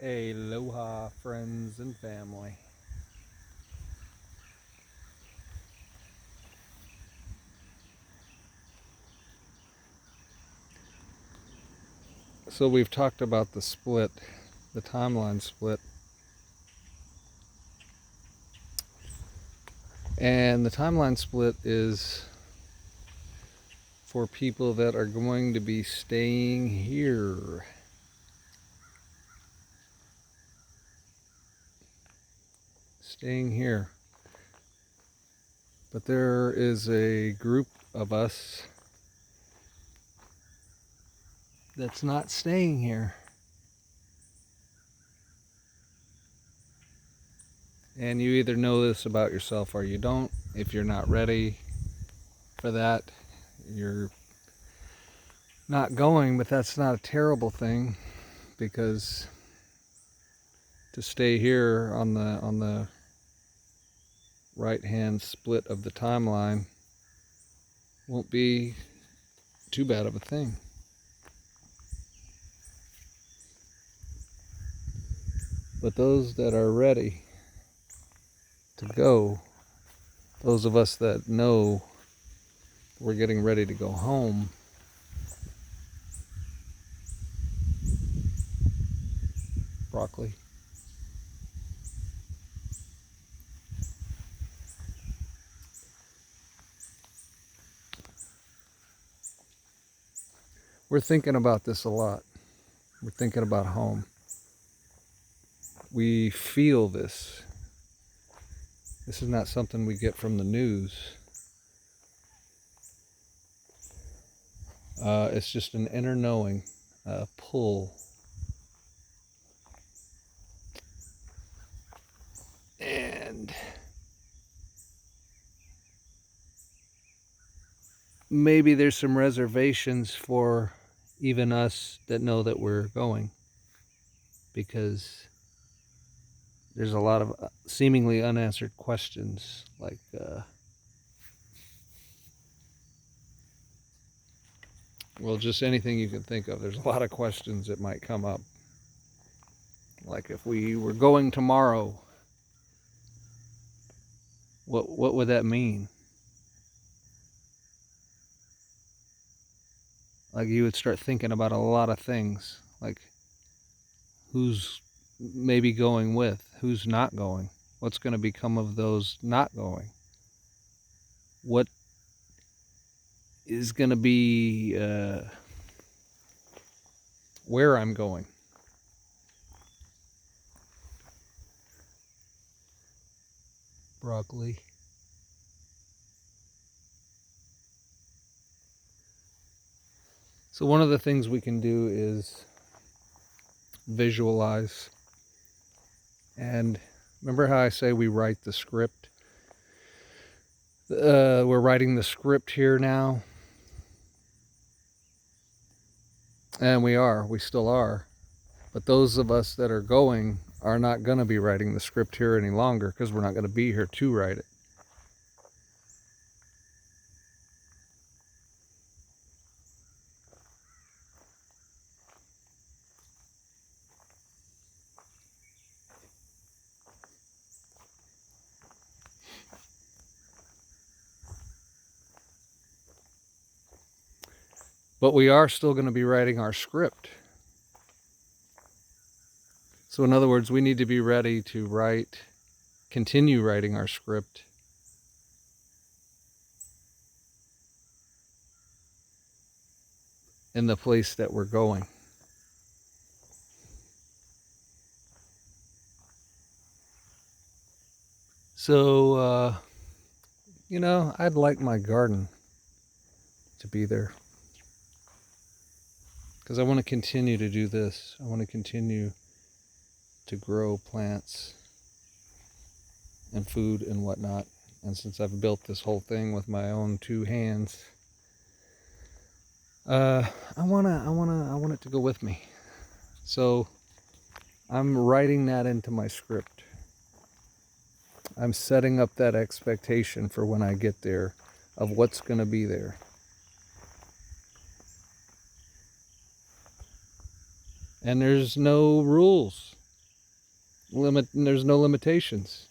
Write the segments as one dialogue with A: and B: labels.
A: Aloha, friends and family. So we've talked about the split, the timeline split. And the timeline split is for people that are going to be staying here. Staying here. But there is a group of us that's not staying here. And you either know this about yourself or you don't. If you're not ready for that, you're not going, but that's not a terrible thing, because to stay here on the right hand split of the timeline won't be too bad of a thing. But those that are ready to go, those of us that know we're getting ready to go home, broccoli. We're thinking about this a lot. We're thinking about home. We feel this. This is not something we get from the news. It's just an inner knowing, pull. And maybe there's some reservations for even us that know that we're going, because there's a lot of seemingly unanswered questions, like well, just anything you can think of. There's a lot of questions that might come up, like if we were going tomorrow, what would that mean? Like, you would start thinking about a lot of things, like who's maybe going with, who's not going, what's going to become of those not going, what is going to be where I'm going. Broccoli. So one of the things we can do is visualize. And remember how I say we write the script? We're writing the script here now. And we still are. But those of us that are going are not going to be writing the script here any longer, because we're not going to be here to write it. But we are still going to be writing our script. So in other words, we need to be ready to continue writing our script in the place that we're going. So, I'd like my garden to be there, because I want to continue to do this. I want to continue to grow plants and food and whatnot. And since I've built this whole thing with my own two hands, I want it to go with me. So I'm writing that into my script. I'm setting up that expectation for when I get there of what's going to be there. And there's no rules. there's no limitations.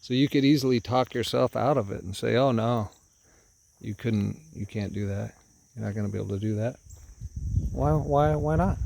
A: So you could easily talk yourself out of it and say, oh no, you can't do that. You're not going to be able to do that. Why not?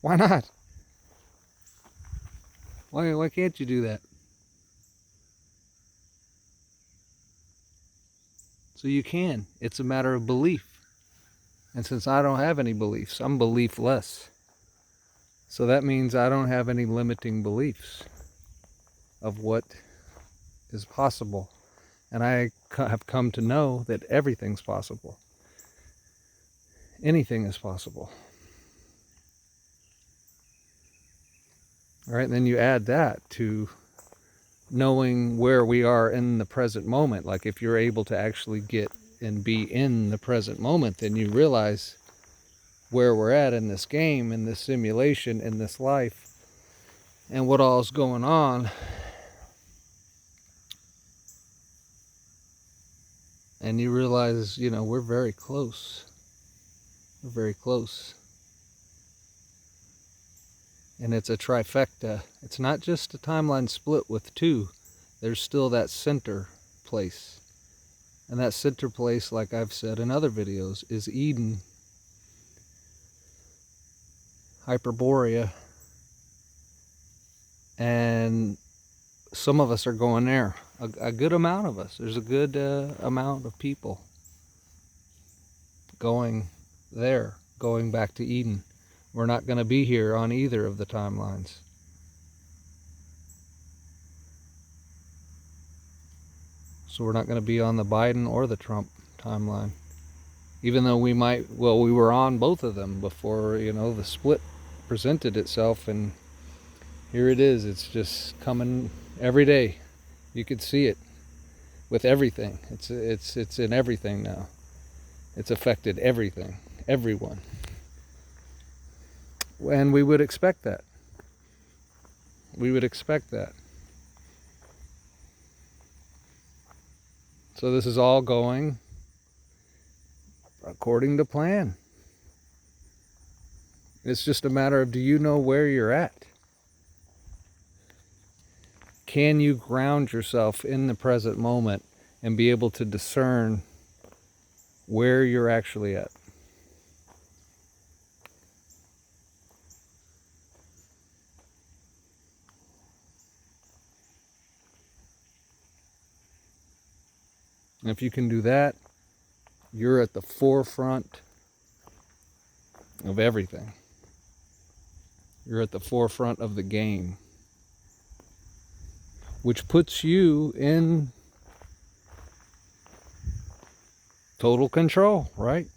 A: Why not? Why can't you do that? So you can. It's a matter of belief. And since I don't have any beliefs, I'm beliefless. So that means I don't have any limiting beliefs of what is possible. And I have come to know that everything's possible. Anything is possible. All right, then you add that to knowing where we are in the present moment. Like if you're able to actually get and be in the present moment, then you realize where we're at in this game, in this simulation, in this life, and what all's going on. And you realize, we're very close. We're very close. And it's a trifecta. It's not just a timeline split with two. There's still that center place. And that center place, like I've said in other videos, is Eden, Hyperboria, and some of us are going there. A good amount of us. There's a good amount of people going there, going back to Eden. We're not going to be here on either of the timelines. So we're not going to be on the Biden or the Trump timeline. Even though we were on both of them before, the split presented itself, and here it is. It's just coming every day. You could see it with everything. It's in everything now. It's affected everything, everyone. And we would expect that. We would expect that. So this is all going according to plan. It's just a matter of, do you know where you're at? Can you ground yourself in the present moment and be able to discern where you're actually at? And if you can do that, you're at the forefront of everything. You're at the forefront of the game, which puts you in total control, right?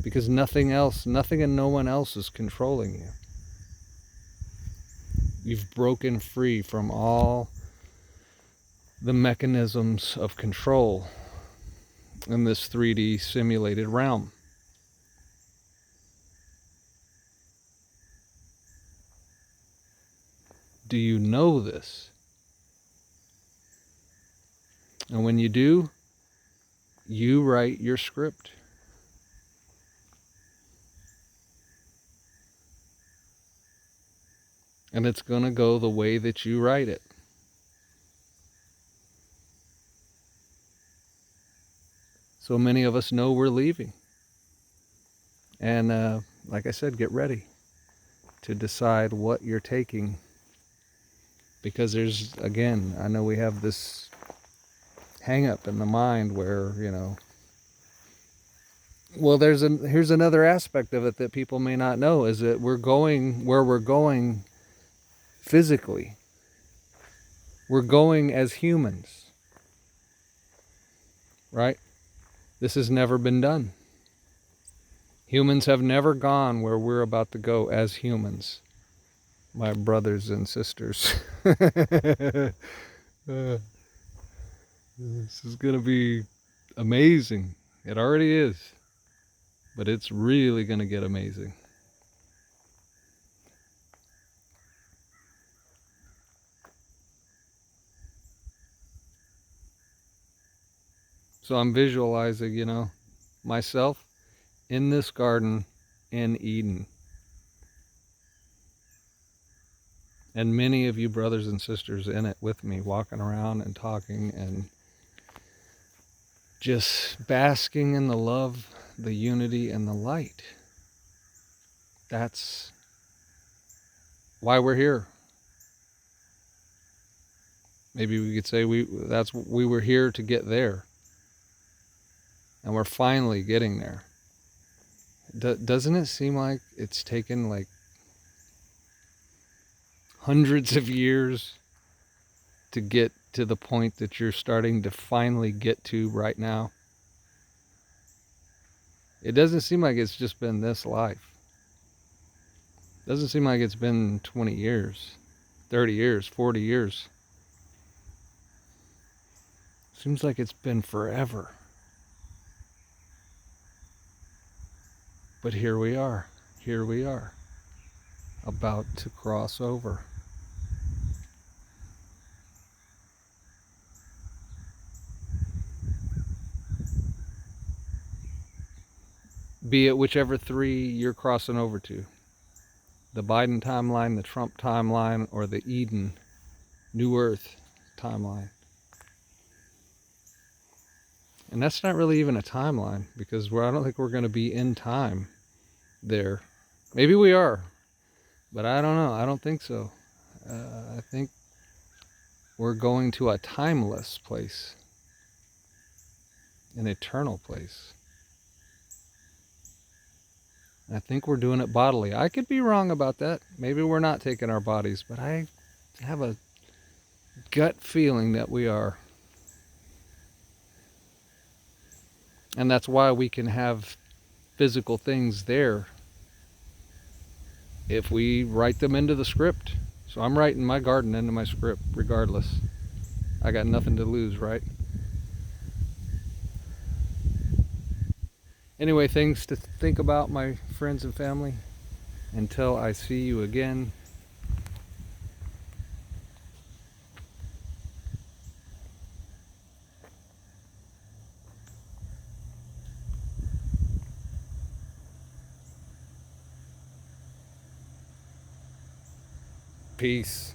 A: Because nothing and no one else is controlling you. You've broken free from all the mechanisms of control in this 3D simulated realm. Do you know this? And when you do, you write your script. And it's going to go the way that you write it. So many of us know we're leaving. And like I said, get ready to decide what you're taking. Because there's, again, I know we have this hang up in the mind where, well, here's another aspect of it that people may not know, is that we're going where we're going physically. We're going as humans. Right? This has never been done. Humans have never gone where we're about to go as humans, my brothers and sisters. This is going to be amazing. It already is. But it's really going to get amazing. So I'm visualizing, myself in this garden in Eden. and many of you brothers and sisters in it with me, walking around and talking and just basking in the love, the unity, and the light. That's why we're here. Maybe we could say we were here to get there, and we're finally getting there. Doesn't it seem like it's taken like hundreds of years to get to the point that you're starting to finally get to right now? It doesn't seem like it's just been this life. It doesn't seem like it's been 20 years, 30 years, 40 years. Seems like it's been forever. But here we are, about to cross over. Be it whichever three you're crossing over to. The Biden timeline, the Trump timeline, or the Eden, New Earth timeline. And that's not really even a timeline, because I don't think we're going to be in time there. Maybe we are, but I don't know. I don't think so. I think we're going to a timeless place, an eternal place. I think we're doing it bodily. I could be wrong about that. Maybe we're not taking our bodies, but I have a gut feeling that we are. And that's why we can have physical things there if we write them into the script. So I'm writing my garden into my script regardless. I got nothing to lose, right? Anyway, things to think about, my friends and family. Until I see you again, peace.